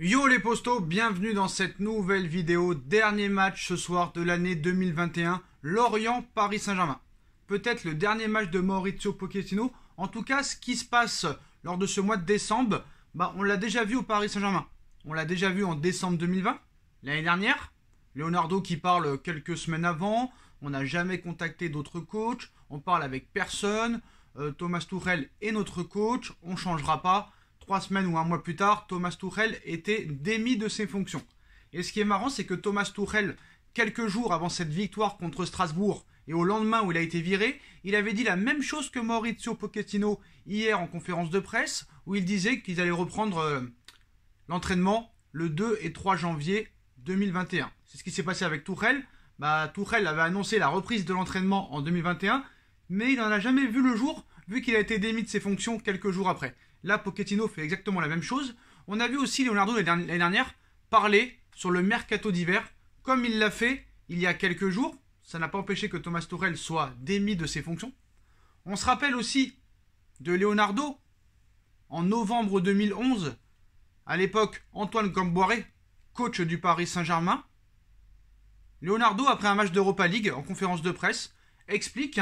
Yo les postos, bienvenue dans cette nouvelle vidéo. Dernier match ce soir de l'année 2021, Lorient-Paris Saint-Germain. Peut-être le dernier match de Mauricio Pochettino. En tout cas, ce qui se passe lors de ce mois de décembre, on l'a déjà vu au Paris Saint-Germain. On l'a déjà vu en décembre 2020, l'année dernière. Leonardo qui parle quelques semaines avant. On n'a jamais contacté d'autres coachs. On parle avec personne. Thomas Tuchel est notre coach. On ne changera pas. 3 semaines ou un mois plus tard, Thomas Tuchel était démis de ses fonctions. Et ce qui est marrant, c'est que Thomas Tuchel, quelques jours avant cette victoire contre Strasbourg et au lendemain où il a été viré, il avait dit la même chose que Mauricio Pochettino hier en conférence de presse, où il disait qu'ils allaient reprendre l'entraînement le 2 et 3 janvier 2021. C'est ce qui s'est passé avec Tuchel. Tuchel avait annoncé la reprise de l'entraînement en 2021, mais il n'en a jamais vu le jour, vu qu'il a été démis de ses fonctions quelques jours après. Là, Pochettino fait exactement la même chose. On a vu aussi Leonardo l'année dernière parler sur le mercato d'hiver, comme il l'a fait il y a quelques jours. Ça n'a pas empêché que Thomas Tuchel soit démis de ses fonctions. On se rappelle aussi de Leonardo en novembre 2011. À l'époque, Antoine Kombouaré, coach du Paris Saint-Germain. Leonardo, après un match d'Europa League, en conférence de presse, explique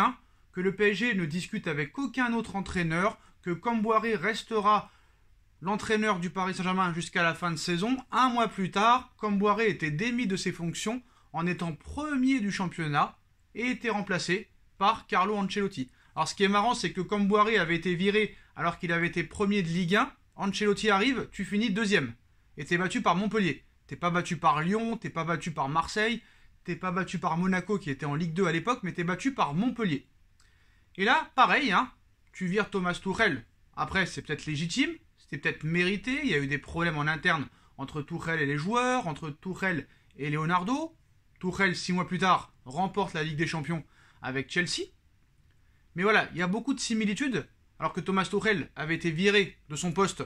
que le PSG ne discute avec aucun autre entraîneur, que Kombouaré restera l'entraîneur du Paris Saint-Germain jusqu'à la fin de saison. Un mois plus tard, Kombouaré était démis de ses fonctions en étant premier du championnat et était remplacé par Carlo Ancelotti. Alors ce qui est marrant, c'est que Kombouaré avait été viré alors qu'il avait été premier de Ligue 1. Ancelotti arrive, tu finis deuxième. Et t'es battu par Montpellier. T'es pas battu par Lyon, t'es pas battu par Marseille, t'es pas battu par Monaco qui était en Ligue 2 à l'époque, mais t'es battu par Montpellier. Et là, pareil, tu vires Thomas Tuchel. Après, c'est peut-être légitime, c'était peut-être mérité. Il y a eu des problèmes en interne entre Tuchel et les joueurs, entre Tuchel et Leonardo. Tuchel, 6 mois plus tard, remporte la Ligue des Champions avec Chelsea. Mais voilà, il y a beaucoup de similitudes. Alors que Thomas Tuchel avait été viré de son poste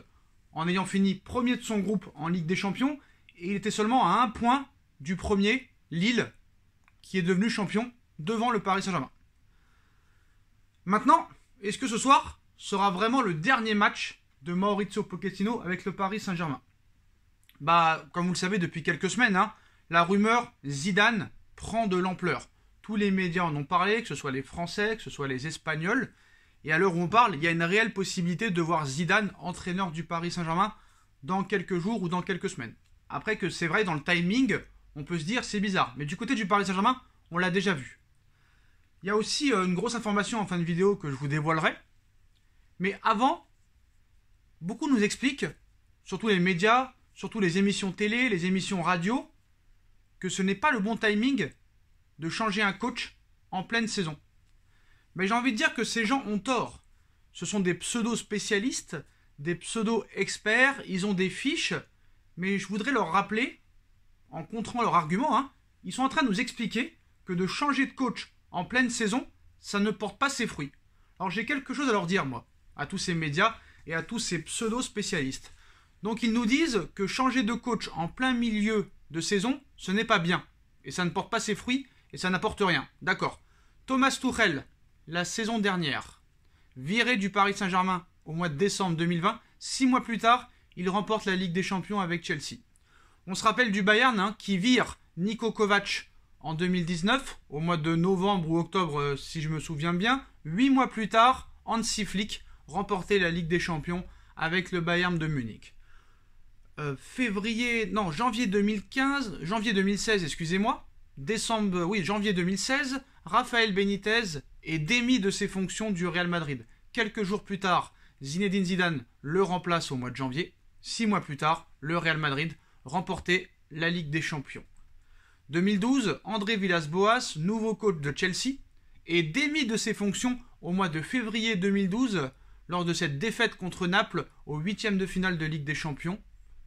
en ayant fini premier de son groupe en Ligue des Champions. Et il était seulement à 1 point du premier, Lille, qui est devenu champion devant le Paris Saint-Germain. Maintenant, est-ce que ce soir sera vraiment le dernier match de Mauricio Pochettino avec le Paris Saint-Germain? Comme vous le savez depuis quelques semaines, la rumeur Zidane prend de l'ampleur. Tous les médias en ont parlé, que ce soit les Français, que ce soit les Espagnols. Et à l'heure où on parle, il y a une réelle possibilité de voir Zidane entraîneur du Paris Saint-Germain dans quelques jours ou dans quelques semaines. Après que c'est vrai, dans le timing, on peut se dire c'est bizarre. Mais du côté du Paris Saint-Germain, on l'a déjà vu. Il y a aussi une grosse information en fin de vidéo que je vous dévoilerai. Mais avant, beaucoup nous expliquent, surtout les médias, surtout les émissions télé, les émissions radio, que ce n'est pas le bon timing de changer un coach en pleine saison. Mais j'ai envie de dire que ces gens ont tort. Ce sont des pseudo-spécialistes, des pseudo-experts, ils ont des fiches, mais je voudrais leur rappeler, en contrant leur argument, ils sont en train de nous expliquer que de changer de coach en pleine saison, ça ne porte pas ses fruits. Alors j'ai quelque chose à leur dire, moi, à tous ces médias et à tous ces pseudo-spécialistes. Donc ils nous disent que changer de coach en plein milieu de saison, ce n'est pas bien. Et ça ne porte pas ses fruits et ça n'apporte rien. D'accord. Thomas Tuchel, la saison dernière, viré du Paris Saint-Germain au mois de décembre 2020, 6 mois plus tard, il remporte la Ligue des Champions avec Chelsea. On se rappelle du Bayern qui vire Niko Kovac en 2019, au mois de novembre ou octobre, si je me souviens bien. 8 mois plus tard, Hansi Flick remportait la Ligue des Champions avec le Bayern de Munich. Janvier 2016, excusez-moi. Janvier 2016, Rafael Benitez est démis de ses fonctions du Real Madrid. Quelques jours plus tard, Zinedine Zidane le remplace au mois de janvier. 6 mois plus tard, le Real Madrid remportait la Ligue des Champions. 2012, André Villas-Boas, nouveau coach de Chelsea, est démis de ses fonctions au mois de février 2012 lors de cette défaite contre Naples au 8e de finale de Ligue des Champions.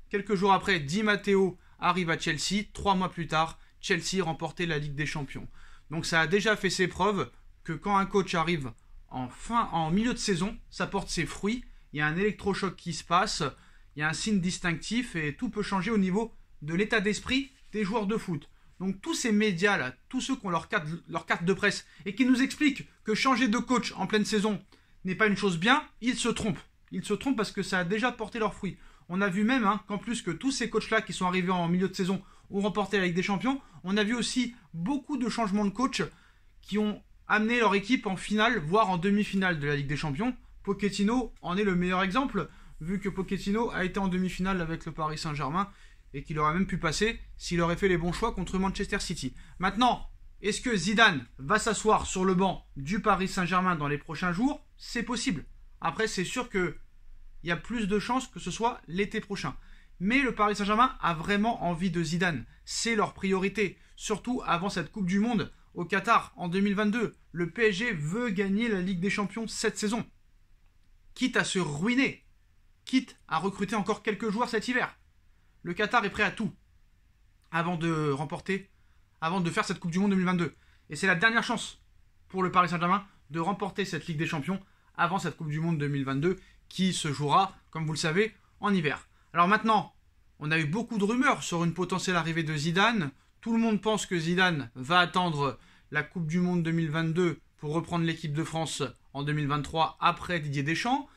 Quelques jours après, Di Matteo arrive à Chelsea. 3 mois plus tard, Chelsea remportait la Ligue des Champions. Donc ça a déjà fait ses preuves que quand un coach arrive en milieu de saison, ça porte ses fruits. Il y a un électrochoc qui se passe, il y a un signe distinctif et tout peut changer au niveau de l'état d'esprit des joueurs de foot. Donc tous ces médias-là, tous ceux qui ont leur carte de presse et qui nous expliquent que changer de coach en pleine saison n'est pas une chose bien, ils se trompent. Ils se trompent parce que ça a déjà porté leurs fruits. On a vu même qu'en plus que tous ces coachs-là qui sont arrivés en milieu de saison ont remporté la Ligue des Champions, on a vu aussi beaucoup de changements de coach qui ont amené leur équipe en finale, voire en demi-finale de la Ligue des Champions. Pochettino en est le meilleur exemple, vu que Pochettino a été en demi-finale avec le Paris Saint-Germain et qu'il aurait même pu passer s'il aurait fait les bons choix contre Manchester City. Maintenant, est-ce que Zidane va s'asseoir sur le banc du Paris Saint-Germain dans les prochains jours? C'est possible. Après, c'est sûr qu'il y a plus de chances que ce soit l'été prochain. Mais le Paris Saint-Germain a vraiment envie de Zidane. C'est leur priorité. Surtout avant cette Coupe du Monde au Qatar en 2022. Le PSG veut gagner la Ligue des Champions cette saison. Quitte à se ruiner. Quitte à recruter encore quelques joueurs cet hiver. Le Qatar est prêt à tout. Avant de faire cette Coupe du Monde 2022. Et c'est la dernière chance pour le Paris Saint-Germain de remporter cette Ligue des Champions avant cette Coupe du Monde 2022 qui se jouera, comme vous le savez, en hiver. Alors maintenant, on a eu beaucoup de rumeurs sur une potentielle arrivée de Zidane. Tout le monde pense que Zidane va attendre la Coupe du Monde 2022 pour reprendre l'équipe de France en 2023 après Didier Deschamps.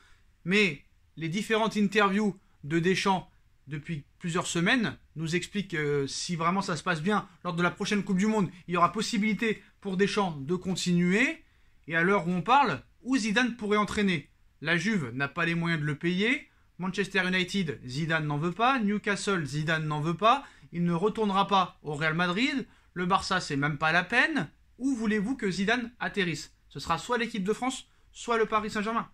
Mais les différentes interviews de Deschamps depuis plusieurs semaines nous expliquent que si vraiment ça se passe bien lors de la prochaine Coupe du Monde, il y aura possibilité pour Deschamps de continuer. Et à l'heure où on parle, où Zidane pourrait entraîner. La Juve n'a pas les moyens de le payer. Manchester United, Zidane n'en veut pas. Newcastle, Zidane n'en veut pas. Il ne retournera pas au Real Madrid. Le Barça, c'est même pas la peine. Où voulez-vous que Zidane atterrisse? Ce sera soit l'équipe de France, soit le Paris Saint-Germain.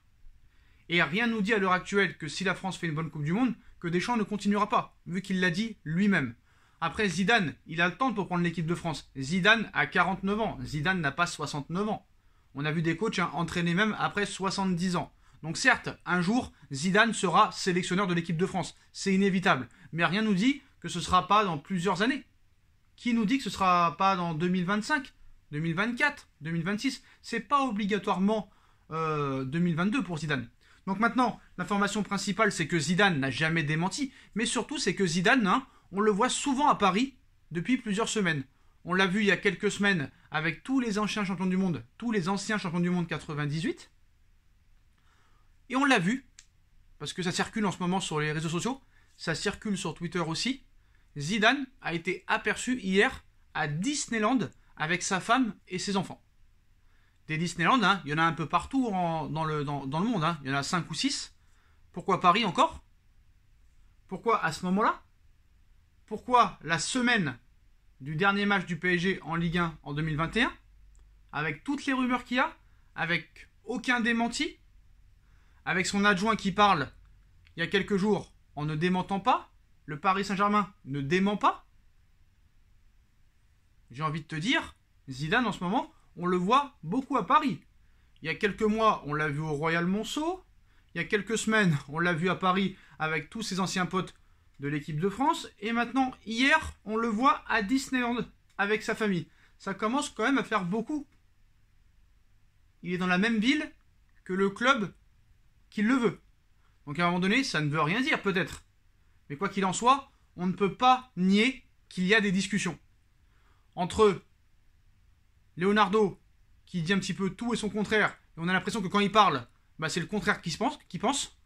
Et rien nous dit à l'heure actuelle que si la France fait une bonne Coupe du Monde, que Deschamps ne continuera pas, vu qu'il l'a dit lui-même. Après, Zidane, il a le temps pour prendre l'équipe de France. Zidane a 49 ans. Zidane n'a pas 69 ans. On a vu des coachs entraîner même après 70 ans. Donc certes, un jour, Zidane sera sélectionneur de l'équipe de France. C'est inévitable. Mais rien ne nous dit que ce ne sera pas dans plusieurs années. Qui nous dit que ce ne sera pas dans 2025, 2024, 2026? C'est pas obligatoirement 2022 pour Zidane. Donc maintenant, l'information principale, c'est que Zidane n'a jamais démenti. Mais surtout, c'est que Zidane, on le voit souvent à Paris depuis plusieurs semaines. On l'a vu il y a quelques semaines avec tous les anciens champions du monde, 98. Et on l'a vu, parce que ça circule en ce moment sur les réseaux sociaux, ça circule sur Twitter aussi. Zidane a été aperçu hier à Disneyland avec sa femme et ses enfants. Des Disneyland, il y en a un peu partout dans le monde, il y en a 5 ou 6. Pourquoi Paris encore? Pourquoi à ce moment-là? Pourquoi la semaine du dernier match du PSG en Ligue 1 en 2021, avec toutes les rumeurs qu'il y a, avec aucun démenti, avec son adjoint qui parle il y a quelques jours en ne démentant pas, le Paris Saint-Germain ne dément pas? J'ai envie de te dire, Zidane en ce moment, on le voit beaucoup à Paris. Il y a quelques mois, on l'a vu au Royal Monceau. Il y a quelques semaines, on l'a vu à Paris avec tous ses anciens potes de l'équipe de France. Et maintenant, hier, on le voit à Disneyland avec sa famille. Ça commence quand même à faire beaucoup. Il est dans la même ville que le club qui le veut. Donc à un moment donné, ça ne veut rien dire peut-être. Mais quoi qu'il en soit, on ne peut pas nier qu'il y a des discussions. Entre Leonardo, qui dit un petit peu tout et son contraire, et on a l'impression que quand il parle, c'est le contraire qu'il pense.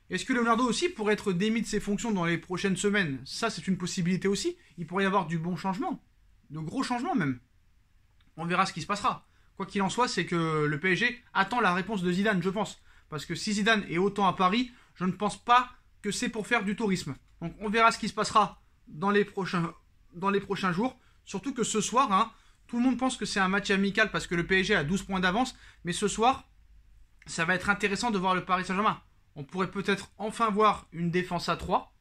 Est-ce que Leonardo aussi pourrait être démis de ses fonctions dans les prochaines semaines? Ça, c'est une possibilité aussi. Il pourrait y avoir du bon changement, de gros changements même. On verra ce qui se passera. Quoi qu'il en soit, c'est que le PSG attend la réponse de Zidane, je pense. Parce que si Zidane est autant à Paris, je ne pense pas que c'est pour faire du tourisme. Donc on verra ce qui se passera dans les prochains jours. Surtout que ce soir, tout le monde pense que c'est un match amical parce que le PSG a 12 points d'avance. Mais ce soir, ça va être intéressant de voir le Paris Saint-Germain. On pourrait peut-être enfin voir une défense à 3.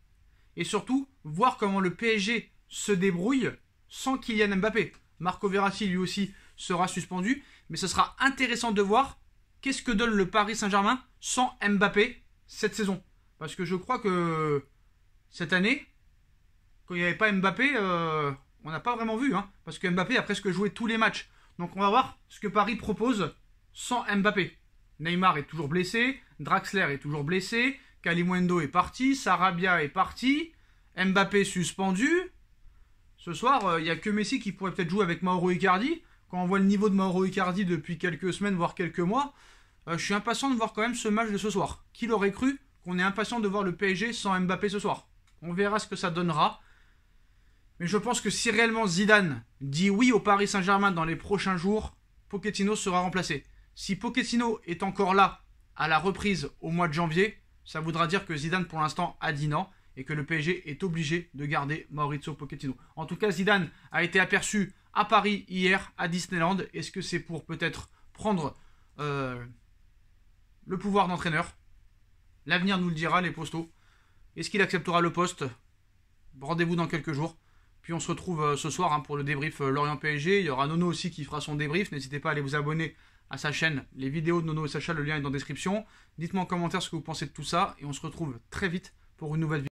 Et surtout, voir comment le PSG se débrouille sans Kylian Mbappé. Marco Verratti, lui aussi, sera suspendu. Mais ce sera intéressant de voir qu'est-ce que donne le Paris Saint-Germain sans Mbappé cette saison. Parce que je crois que cette année, quand il n'y avait pas Mbappé, on n'a pas vraiment vu. Parce que Mbappé a presque joué tous les matchs. Donc on va voir ce que Paris propose sans Mbappé. Neymar est toujours blessé, Draxler est toujours blessé, Kalimundo est parti, Sarabia est parti, Mbappé suspendu. Ce soir, il n'y a que Messi qui pourrait peut-être jouer avec Mauro Icardi. Quand on voit le niveau de Mauro Icardi depuis quelques semaines, voire quelques mois, je suis impatient de voir quand même ce match de ce soir. Qui l'aurait cru qu'on est impatient de voir le PSG sans Mbappé ce soir. On verra ce que ça donnera. Mais je pense que si réellement Zidane dit oui au Paris Saint-Germain dans les prochains jours, Pochettino sera remplacé. Si Pochettino est encore là à la reprise au mois de janvier, ça voudra dire que Zidane pour l'instant a dit non et que le PSG est obligé de garder Maurizio Pochettino. En tout cas, Zidane a été aperçu à Paris hier, à Disneyland. Est-ce que c'est pour peut-être prendre le pouvoir d'entraîneur? L'avenir nous le dira, les postos. Est-ce qu'il acceptera le poste? Rendez-vous dans quelques jours. Puis on se retrouve ce soir pour le débrief Lorient PSG. Il y aura Nono aussi qui fera son débrief. N'hésitez pas à aller vous abonner à sa chaîne. Les vidéos de Nono et Sacha, le lien est dans la description. Dites-moi en commentaire ce que vous pensez de tout ça. Et on se retrouve très vite pour une nouvelle vidéo.